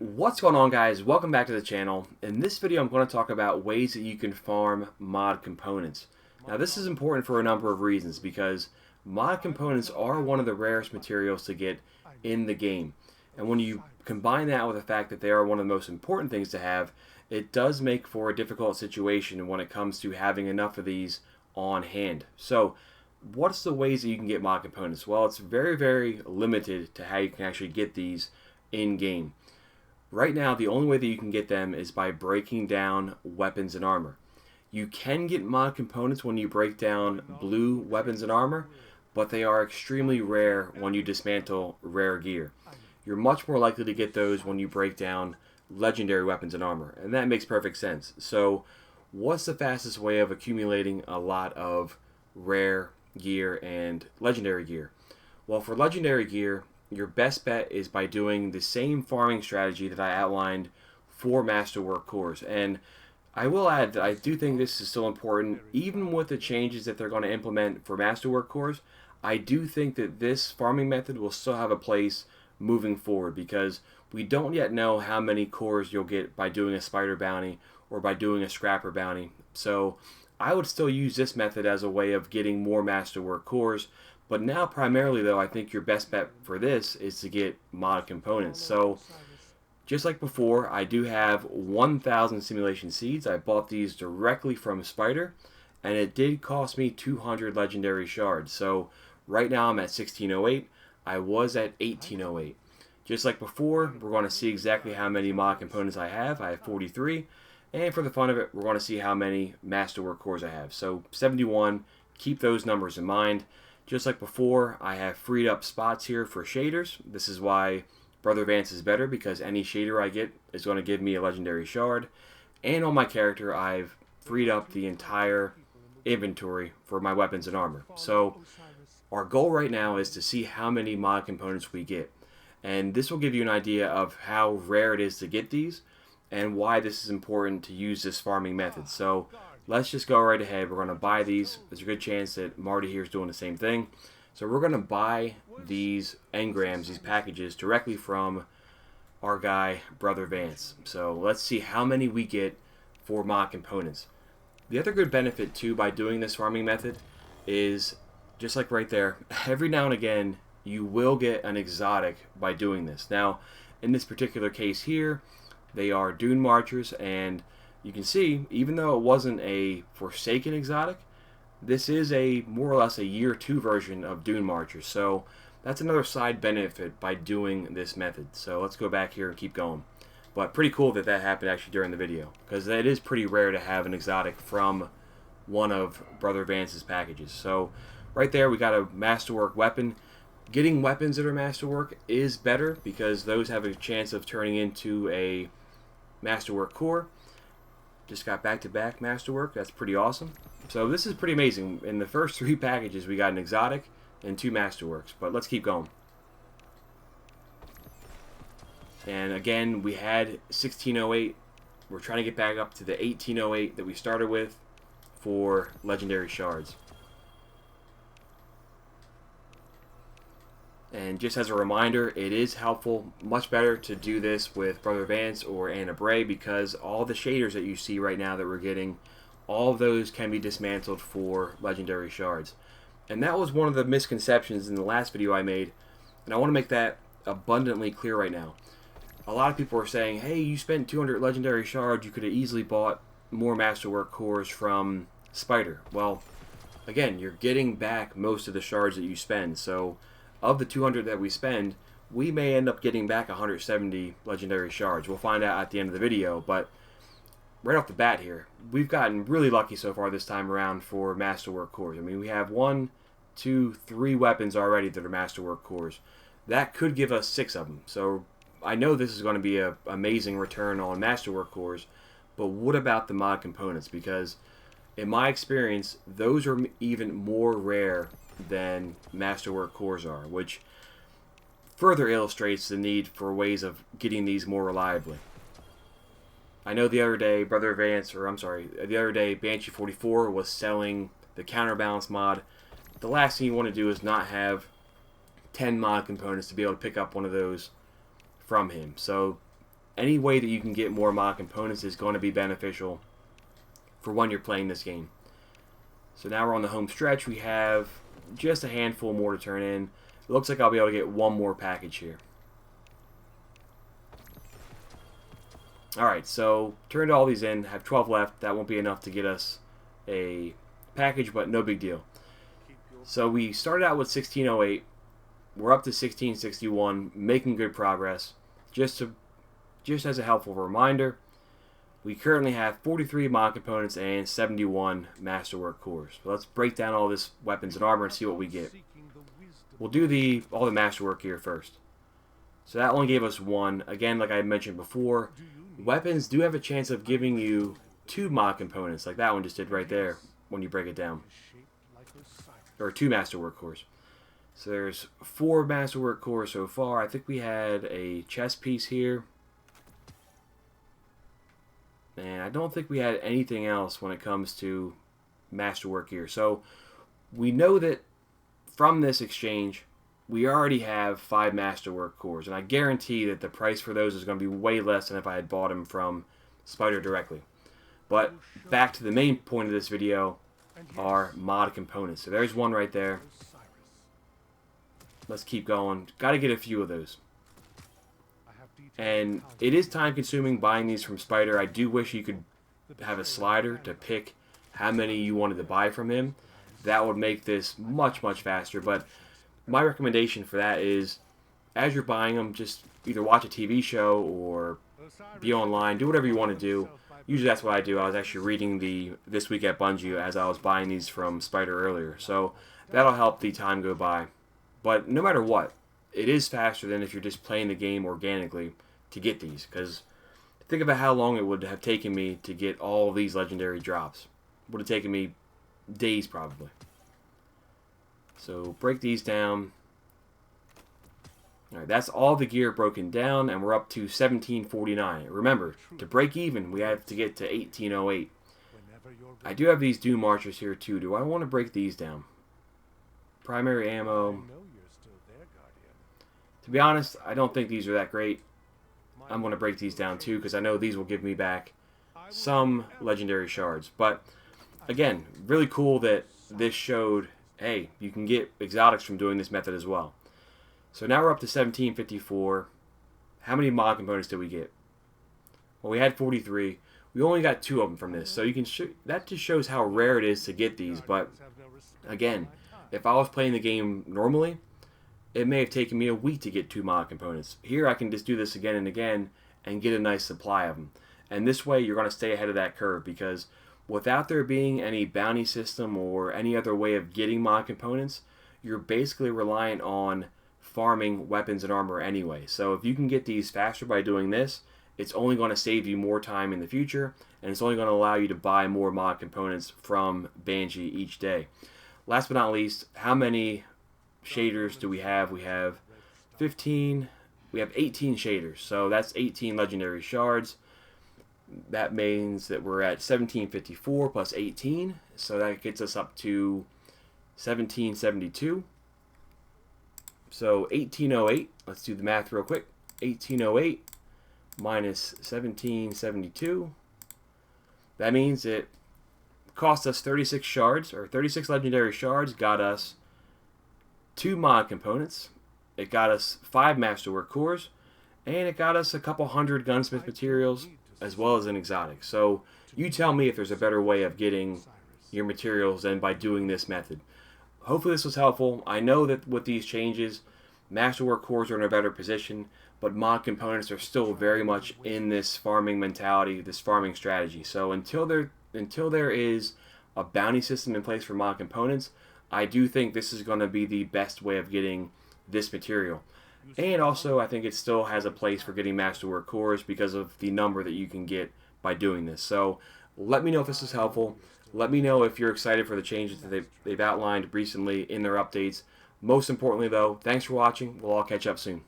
What's going on, guys? Welcome back to the channel. In this video I'm going to talk about ways that you can farm mod components. Now this is important for a number of reasons because mod components are one of the rarest materials to get in the game. And when you combine that with the fact that they are one of the most important things to have, it does make for a difficult situation when it comes to having enough of these on hand. So what's the ways that you can get mod components? Well, it's very limited to how you can actually get these in game. Right now, the only way that you can get them is by breaking down weapons and armor. You can get mod components when you break down blue weapons and armor, but they are extremely rare when you dismantle rare gear. You're much more likely to get those when you break down legendary weapons and armor, and that makes perfect sense. So, what's the fastest way of accumulating a lot of rare gear and legendary gear? Well, for legendary gear, your best bet is by doing the same farming strategy that I outlined for MASTERWORK cores. And I will add that I do think this is still important, even with the changes that they're going to implement for MASTERWORK cores. I do think that this farming method will still have a place moving forward because we don't yet know how many cores you'll get by doing a spider bounty or by doing a scrapper bounty. So I would still use this method as a way of getting more MASTERWORK cores. But now, primarily, though, I think your best bet for this is to get mod components. So, just like before, I do have 1,000 simulation seeds. I bought these directly from Spider, and it did cost me 200 legendary shards. So, right now I'm at 1608. I was at 1808. Just like before, we're going to see exactly how many mod components I have. I have 43. And for the fun of it, we're going to see how many MASTERWORK cores I have. So, 71. Keep those numbers in mind. Just like before, I have freed up spots here for shaders. This is why Brother Vance is better, because any shader I get is going to give me a legendary shard. And on my character, I've freed up the entire inventory for my weapons and armor. So our goal right now is to see how many mod components we get. And this will give you an idea of how rare it is to get these and why this is important to use this farming method. So let's just go right ahead. We're going to buy these. There's a good chance that Marty here is doing the same thing. So we're going to buy these engrams, these packages, directly from our guy, Brother Vance. So let's see how many we get for mod components. The other good benefit, too, by doing this farming method is, just like right there, every now and again, you will get an exotic by doing this. Now, in this particular case here, they are Dune Marchers, and you can see, even though it wasn't a Forsaken exotic, this is a more or less a year 2 version of Dune Marchers. So that's another side benefit by doing this method. So let's go back here and keep going. But pretty cool that that happened actually during the video, because it is pretty rare to have an exotic from one of Brother Vance's packages. So right there we got a MASTERWORK weapon. Getting weapons that are MASTERWORK is better because those have a chance of turning into a MASTERWORK core. Just got back-to-back MASTERWORK. That's pretty awesome. So this is pretty amazing. In the first 3 packages, we got an exotic and 2 MASTERWORKs. But let's keep going. And again, we had 1608. We're trying to get back up to the 1808 that we started with for legendary shards. And just as a reminder, it is helpful, much better to do this with Brother Vance or Anna Bray, because all the shaders that you see right now that we're getting, all of those can be dismantled for legendary shards. And that was one of the misconceptions in the last video I made, and I want to make that abundantly clear right now. A lot of people are saying, hey, you spent 200 legendary shards, you could have easily bought more MASTERWORK cores from Spider. Well, again, you're getting back most of the shards that you spend, so of the 200 that we spend, we may end up getting back 170 legendary shards. We'll find out at the end of the video, but right off the bat here, we've gotten really lucky so far this time around for MASTERWORK cores. I mean, we have 1, 2, 3 weapons already that are MASTERWORK cores. That could give us 6 of them. So I know this is going to be an amazing return on MASTERWORK cores, but what about the mod components? Because in my experience, those are even more rare than MASTERWORK cores are, which further illustrates the need for ways of getting these more reliably. I know the other day, the other day Banshee 44 was selling the counterbalance mod. The last thing you want to do is not have 10 mod components to be able to pick up one of those from him. So any way that you can get more mod components is going to be beneficial for when you're playing this game. So now we're on the home stretch. We have just a handful more to turn in. It looks like I'll be able to get one more package here. Alright, so turned all these in, have 12 left. That won't be enough to get us a package, but no big deal. So we started out with 1608. We're up to 1661, making good progress. Just as a helpful reminder, we currently have 43 mod components and 71 masterwork cores. So let's break down all this weapons and armor and see what we get. We'll do all the masterwork here first. So that only gave us one. Again, like I mentioned before, weapons do have a chance of giving you 2 mod components, like that one just did right there when you break it down. Or 2 masterwork cores. So there's 4 masterwork cores so far. I think we had a chest piece here. And I don't think we had anything else when it comes to masterwork here. So we know that from this exchange, we already have 5 masterwork cores. And I guarantee that the price for those is going to be way less than if I had bought them from Spider directly. But back to the main point of this video are mod components. So there's one right there. Let's keep going. Got to get a few of those. And it is time consuming buying these from Spider. I do wish you could have a slider to pick how many you wanted to buy from him. That would make this much, much faster. But my recommendation for that is, as you're buying them, just either watch a TV show or be online. Do whatever you want to do. Usually that's what I do. I was actually reading the This Week at Bungie as I was buying these from Spider earlier. So that'll help the time go by. But no matter what, it is faster than if you're just playing the game organically to get these. Because think about how long it would have taken me to get all of these legendary drops. It would have taken me days probably. So break these down. Alright, that's all the gear broken down, and we're up to 1749. Remember, to break even, we have to get to 1808. I do have these Doom Marchers here too. Do I want to break these down? Primary ammo. To be honest, I don't think these are that great. I'm going to break these down too, because I know these will give me back some legendary shards. But, again, really cool that this showed, hey, you can get exotics from doing this method as well. So now we're up to 1754. How many mod components did we get? Well, we had 43. We only got 2 of them from this. So you can that just shows how rare it is to get these. But again, if I was playing the game normally, it may have taken me a week to get 2 mod components. Here I can just do this again and again and get a nice supply of them. And this way you're going to stay ahead of that curve, because without there being any bounty system or any other way of getting mod components, you're basically reliant on farming weapons and armor anyway. So if you can get these faster by doing this, it's only going to save you more time in the future, and it's only going to allow you to buy more mod components from Banshee each day. Last but not least, how many shaders do we have? We have 15. We have 18 shaders, so that's 18 legendary shards. That means that we're at 1754 plus 18, so that gets us up to 1772. So 1808, let's do the math real quick. 1808 minus 1772. That means it cost us 36 shards, or 36 legendary shards, got us 2 mod components. It got us 5 masterwork cores, and it got us a couple hundred gunsmith materials, as well as an exotic. So you tell me if there's a better way of getting your materials than by doing this method. Hopefully this was helpful. I know that with these changes, masterwork cores are in a better position, but mod components are still very much in this farming mentality, this farming strategy. So until there is a bounty system in place for mod components, I do think this is going to be the best way of getting this material. And also, I think it still has a place for getting masterwork cores because of the number that you can get by doing this. So let me know if this is helpful. Let me know if you're excited for the changes that they've outlined recently in their updates. Most importantly, though, thanks for watching. We'll all catch up soon.